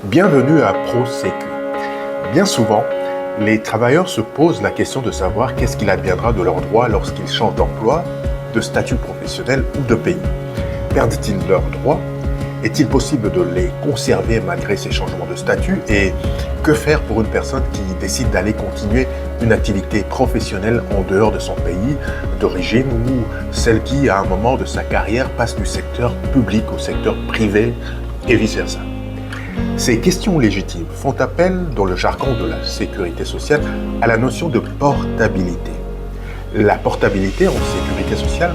Bienvenue à ProSécu. Bien souvent, les travailleurs se posent la question de savoir qu'est-ce qu'il adviendra de leurs droits lorsqu'ils changent d'emploi, de statut professionnel ou de pays. Perdent-ils leurs droits? Est-il possible de les conserver malgré ces changements de statut? Et que faire pour une personne qui décide d'aller continuer une activité professionnelle en dehors de son pays d'origine ou celle qui, à un moment de sa carrière, passe du secteur public au secteur privé et vice-versa? Ces questions légitimes font appel, dans le jargon de la sécurité sociale, à la notion de portabilité. La portabilité en sécurité sociale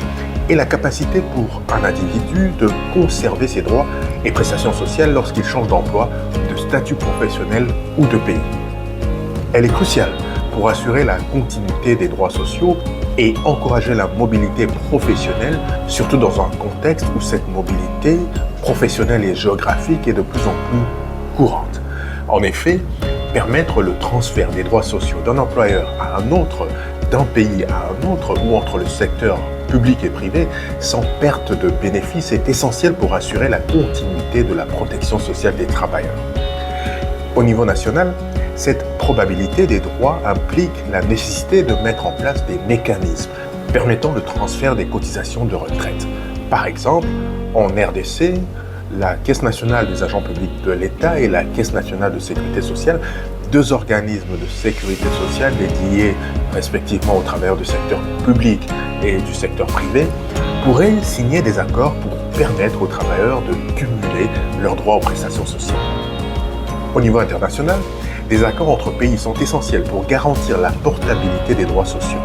est la capacité pour un individu de conserver ses droits et prestations sociales lorsqu'il change d'emploi, de statut professionnel ou de pays. Elle est cruciale pour assurer la continuité des droits sociaux et encourager la mobilité professionnelle, surtout dans un contexte où cette mobilité professionnelle et géographique est de plus en plus courante. En effet, permettre le transfert des droits sociaux d'un employeur à un autre, d'un pays à un autre ou entre le secteur public et privé sans perte de bénéfices est essentiel pour assurer la continuité de la protection sociale des travailleurs. Au niveau national, cette probabilité des droits implique la nécessité de mettre en place des mécanismes permettant le transfert des cotisations de retraite. Par exemple, en RDC, la Caisse nationale des agents publics de l'État et la Caisse nationale de sécurité sociale, deux organismes de sécurité sociale dédiés respectivement aux travailleurs du secteur public et du secteur privé, pourraient signer des accords pour permettre aux travailleurs de cumuler leurs droits aux prestations sociales. Au niveau international, des accords entre pays sont essentiels pour garantir la portabilité des droits sociaux.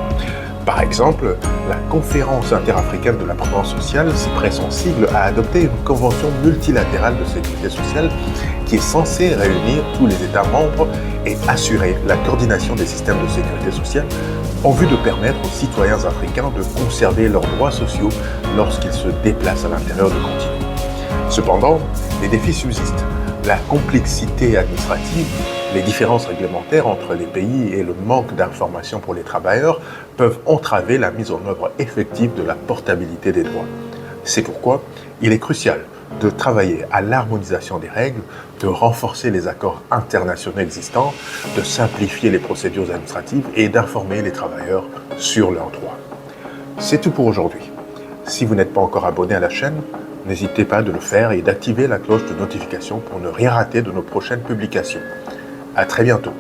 Par exemple, la Conférence interafricaine de la protection sociale, CIPRES en sigle, a adopté une convention multilatérale de sécurité sociale qui est censée réunir tous les États membres et assurer la coordination des systèmes de sécurité sociale en vue de permettre aux citoyens africains de conserver leurs droits sociaux lorsqu'ils se déplacent à l'intérieur du continent. Cependant, les défis subsistent. La complexité administrative, les différences réglementaires entre les pays et le manque d'informations pour les travailleurs peuvent entraver la mise en œuvre effective de la portabilité des droits. C'est pourquoi il est crucial de travailler à l'harmonisation des règles, de renforcer les accords internationaux existants, de simplifier les procédures administratives et d'informer les travailleurs sur leurs droits. C'est tout pour aujourd'hui. Si vous n'êtes pas encore abonné à la chaîne, n'hésitez pas de le faire et d'activer la cloche de notification pour ne rien rater de nos prochaines publications. À très bientôt.